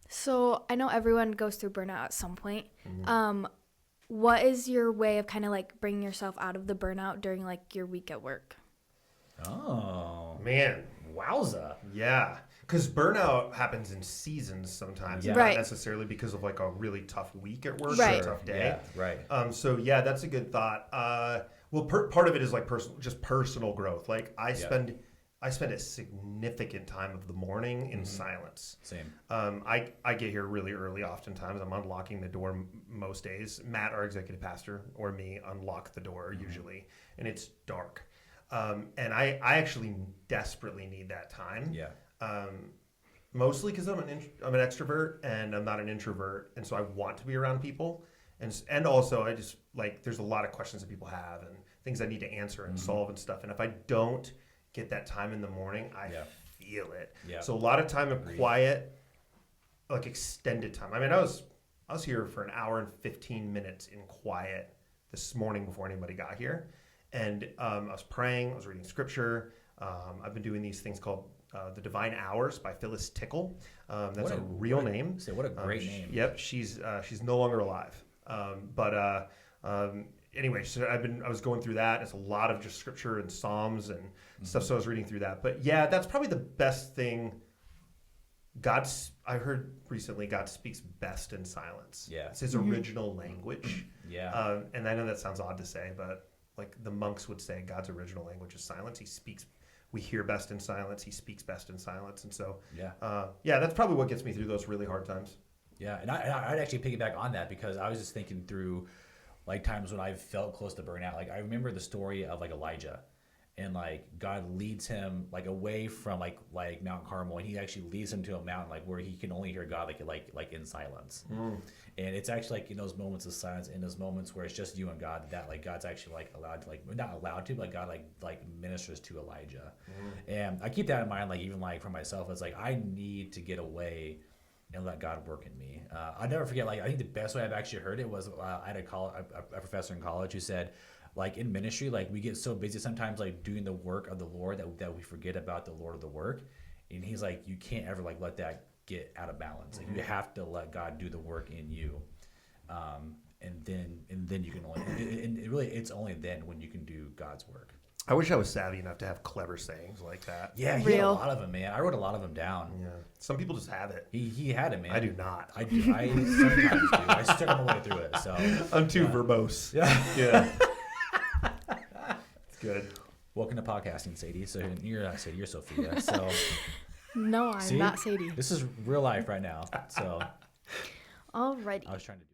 So I know everyone goes through burnout at some point. Mm-hmm. What is your way of kind of like bringing yourself out of the burnout during like your week at work? Oh, Man, wowza. yeah. Because burnout happens in seasons sometimes, Yeah. not Right. necessarily because of like a really tough week at work Right. or a tough day. Yeah, right. So yeah, that's a good thought. Well, part of it is like personal growth. Like I spend a significant time of the morning in silence. Same. I get here really early. Oftentimes, I'm unlocking the door most days. Matt, our executive pastor, or me unlock the door usually, and it's dark. And I actually desperately need that time. Yeah. Mostly because I'm an extrovert and I'm not an introvert, and so I want to be around people, and also I just like there's a lot of questions that people have and things I need to answer and solve and stuff. And if I don't get that time in the morning, I feel it. Yeah. So a lot of time of quiet, like extended time. I mean, I was here for an hour and 15 minutes in quiet this morning before anybody got here, and I was praying. I was reading scripture. I've been doing these things called The Divine Hours by Phyllis Tickle. That's a real name. What a great name. Yep, she's no longer alive. Anyway, so I was going through that. It's a lot of just scripture and Psalms and stuff. So I was reading through that. But yeah, that's probably the best thing. I heard recently God speaks best in silence. Yeah. It's his original language. Yeah. And I know that sounds odd to say, but like the monks would say, God's original language is silence. He speaks. We hear best in silence. He speaks best in silence. And so, that's probably what gets me through those really hard times. Yeah, and I'd actually piggyback on that because I was just thinking through like times when I felt close to burnout. Like I remember the story of like Elijah, and like God leads him like away from like Mount Carmel, and he actually leads him to a mountain like where he can only hear God like in silence. And it's actually like in those moments of silence, in those moments where it's just you and God, that like God's actually like allowed to like not allowed to, but God like ministers to Elijah. And I keep that in mind, like even like for myself, it's like I need to get away and let God work in me. I'll never forget, like, I think the best way I've actually heard it was I had a professor in college who said, like, in ministry, like, we get so busy sometimes, like, doing the work of the Lord that we forget about the Lord of the work. And he's like, you can't ever, like, let that get out of balance. Like, you have to let God do the work in you. And then you can only, and it really, it's only then when you can do God's work. I wish I was savvy enough to have clever sayings like that. Yeah, he had a lot of them, man. I wrote a lot of them down. Yeah. Some people just have it. He had it, man. I do not. I do. I sometimes do. I struggle my way through it. So I'm too verbose. Yeah. Yeah. It's good. Welcome to podcasting, Sadie. So you're not Sadie, you're Sophia. So No, I'm see? not Sadie. This is real life right now. So Alrighty. I was trying to do